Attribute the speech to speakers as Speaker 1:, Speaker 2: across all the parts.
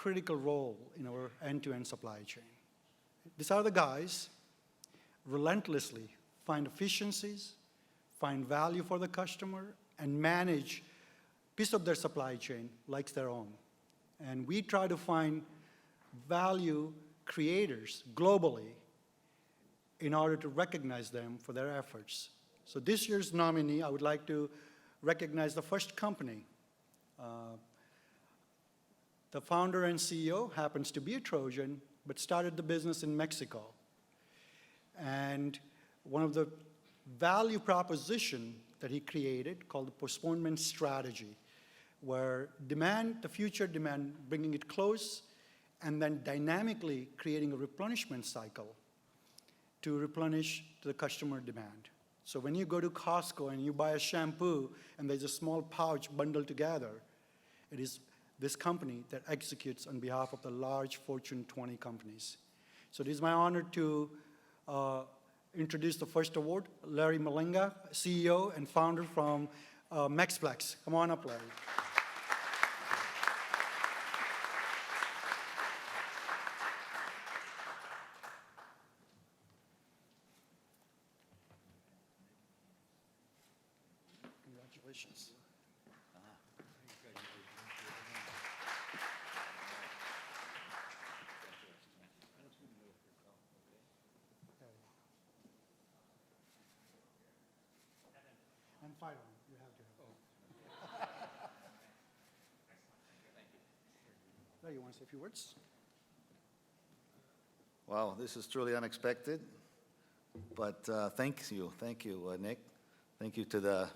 Speaker 1: critical role in our end-to-end supply chain. These are the guys relentlessly find efficiencies, find value for the customer, and manage piece of their supply chain like their own. And we try to find value creators globally in order to recognize them for their efforts. So this year's nominee, I would like to recognize the first company. The founder and CEO happens to be a Trojan, but started the business in Mexico. And one of the value proposition that he created called the postponement strategy, where demand, the future demand, bringing it close, and then dynamically creating a replenishment cycle to replenish the customer demand. So when you go to Costco and you buy a shampoo and there's a small pouch bundled together, it is this company that executes on behalf of the large Fortune 20 companies. So it is my honor to introduce the first award, Larry Malinga, CEO and founder from Mexplex. Come on up, Larry. Congratulations. And fight on. You have to. There, you want to say a few words?
Speaker 2: Wow, this is truly unexpected, but thank you, Nick. Thank you to the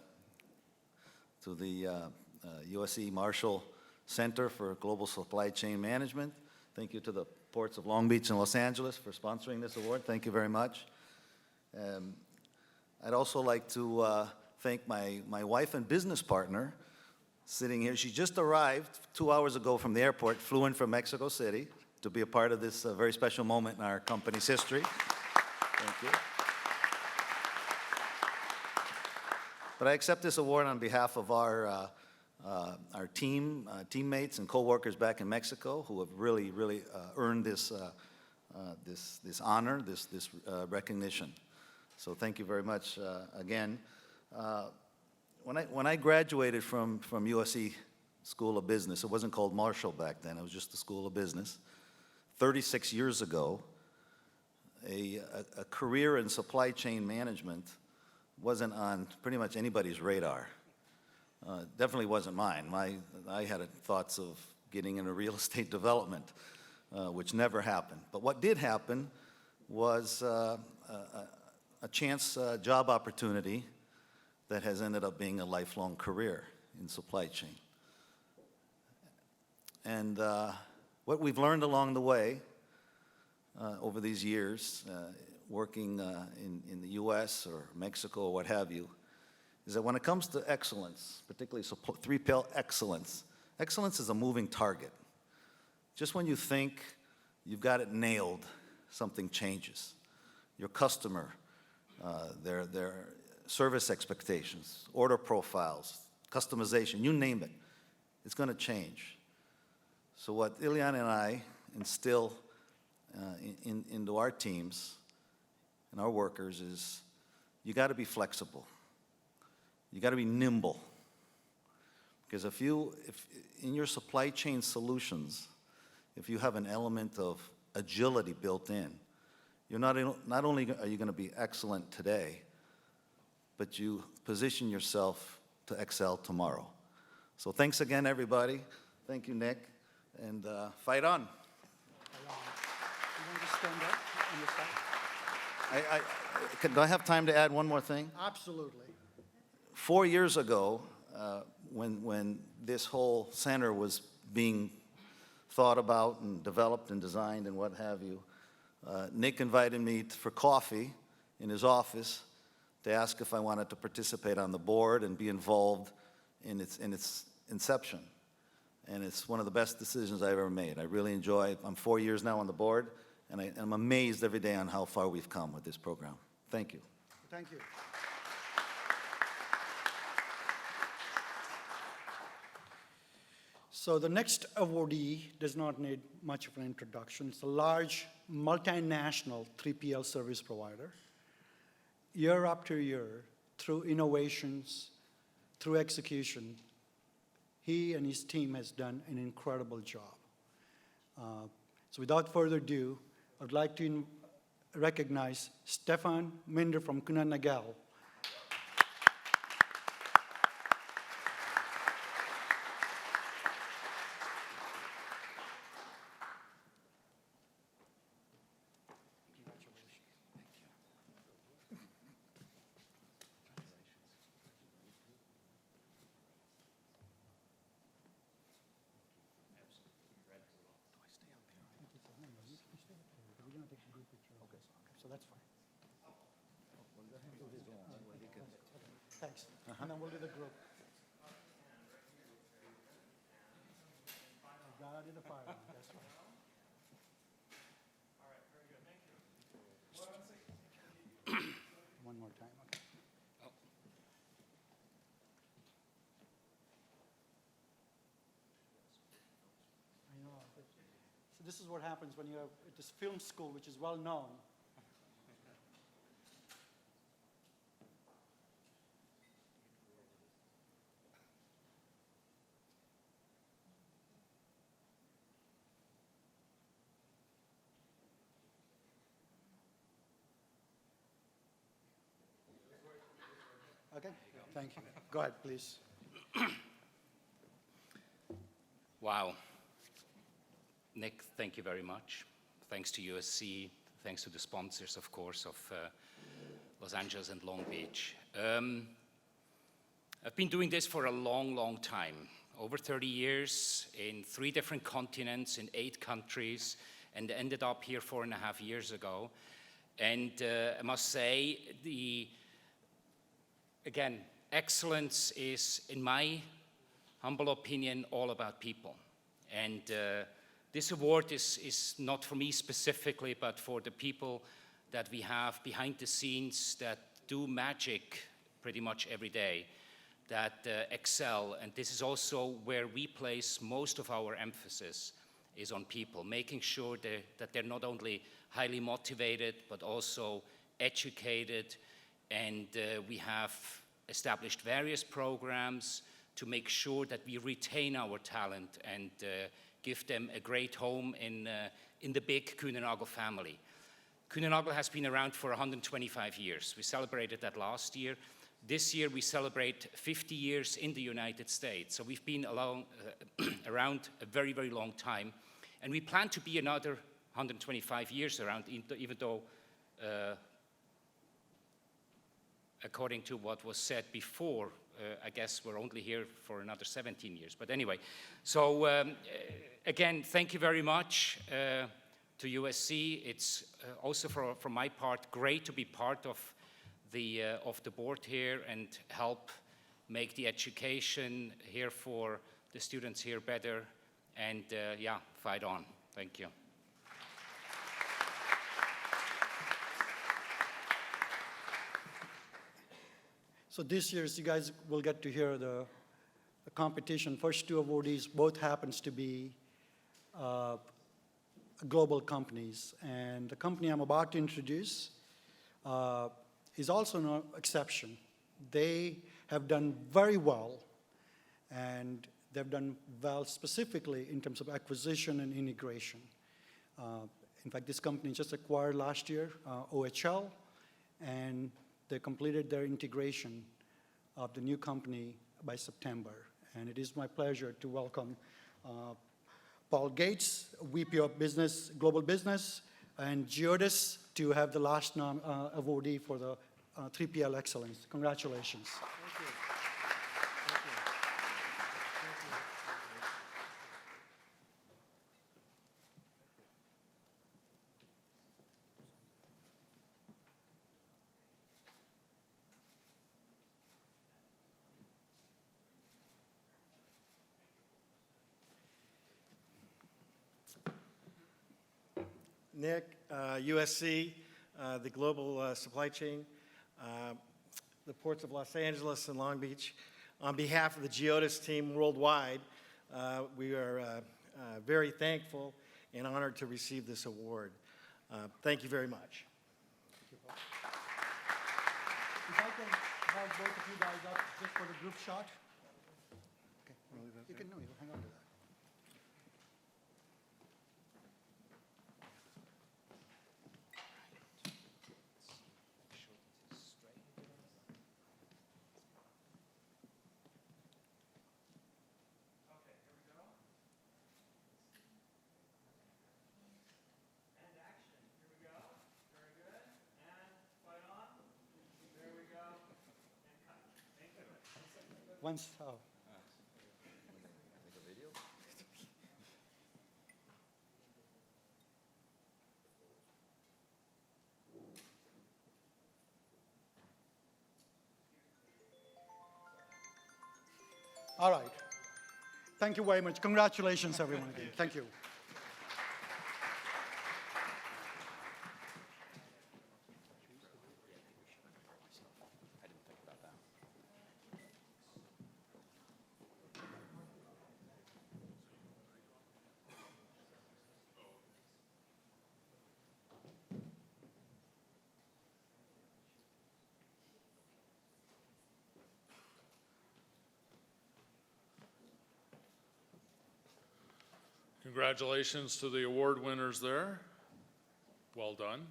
Speaker 2: USC Marshall Center for Global Supply Chain Management. Thank you to the ports of Long Beach and Los Angeles for sponsoring this award. Thank you very much. I'd also like to thank my wife and business partner sitting here. She just arrived 2 hours ago from the airport, flew in from Mexico City to be a part of this very special moment in our company's history. Thank you. But I accept this award on behalf of our teammates and co-workers back in Mexico who have really earned this honor, this recognition. So thank you very much again. When I graduated from USC School of Business, it wasn't called Marshall back then, it was just the School of Business. 36 years ago, a career in supply chain management wasn't on pretty much anybody's radar. Definitely wasn't mine. I had thoughts of getting into real estate development, which never happened. But what did happen was a chance job opportunity that has ended up being a lifelong career in supply chain. And what we've learned along the way over these years, working in the US or Mexico or what have you, is that when it comes to excellence, particularly 3PL excellence, excellence is a moving target. Just when you think you've got it nailed, something changes. Your customer, their service expectations, order profiles, customization, you name it, it's going to change. So what Ileana and I instill into our teams and our workers is you got to be flexible. You got to be nimble. Because if in your supply chain solutions, if you have an element of agility built in, you're not only are you going to be excellent today, but you position yourself to excel tomorrow. So thanks again, everybody. Thank you, Nick. And fight on.
Speaker 1: You want to stand up on your side?
Speaker 2: Do I have time to add one more thing?
Speaker 1: Absolutely.
Speaker 2: 4 years ago, when this whole center was being thought about and developed and designed and what have you, Nick invited me for coffee in his office to ask if I wanted to participate on the board and be involved in its inception. And it's one of the best decisions I've ever made. I really enjoy it. I'm 4 years now on the board, and I'm amazed every day on how far we've come with this program. Thank you.
Speaker 1: Thank you. So the next awardee does not need much of an introduction. It's a large multinational 3PL service provider. Year after year, through innovations, through execution, he and his team has done an incredible job. So without further ado, I would like to recognize Stefan from Kuehne, Nagel. So that's fine. Thanks. And then we'll do the group. Gotta do the fire one, that's fine. One more time, okay. I know. So this is what happens when you're at this film school, which is well known. Okay, thank you. Go ahead, please.
Speaker 3: Wow. Nick, thank you very much. Thanks to USC, thanks to the sponsors, of course, of Los Angeles and Long Beach. I've been doing this for a long, long time, over 30 years, in 3 different continents, in 8 countries, and ended up here 4.5 years ago. And I must say, again, excellence is, in my humble opinion, all about people. And this award is not for me specifically, but for the people that we have behind the scenes that do magic pretty much every day, that excel. And this is also where we place most of our emphasis, is on people, making sure that they're not only highly motivated, but also educated. And we have established various programs to make sure that we retain our talent and give them a great home in the big Kuehne family. Kuehne has been around for 125 years. We celebrated that last year. This year we celebrate 50 years in the United States. So we've been around a very, very long time. And we plan to be another 125 years around, even though according to what was said before, I guess we're only here for another 17 years. But anyway, so again, thank you very much to USC. It's also from my part great to be part of the board here and help make the education here for the students here better. And yeah, fight on. Thank you.
Speaker 1: So this year, you guys will get to hear the competition. First 2 awardees both happens to be global companies. And the company I'm about to introduce is also no exception. They have done very well, and they've done well specifically in terms of acquisition and integration. In fact, this company just acquired last year OHL, and they completed their integration of the new company by September. And it is my pleasure to welcome Paul Gates, VP of Business, Global Business, and Geodis to have the last awardee for the 3PL Excellence. Congratulations.
Speaker 4: Thank you. Nick, USC, the global supply chain, the ports of Los Angeles and Long Beach. On behalf of the Geodis team worldwide, We are very thankful and honored to receive this award. Thank you very much.
Speaker 1: If I can have both of you guys up just for the group shot. Okay. You can, no, you hang on to that. Once, oh. All right. Thank you very much. Congratulations, everyone, again. Thank you.
Speaker 5: Congratulations to the award winners there. Well done.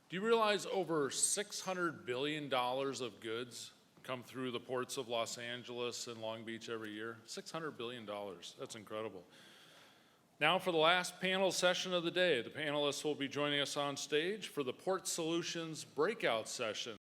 Speaker 5: Do you realize over $600 billion of goods come through the ports of Los Angeles and Long Beach every year? $600 billion. That's incredible. Now for the last panel session of the day, the panelists will be joining us on stage for the Port Solutions breakout session.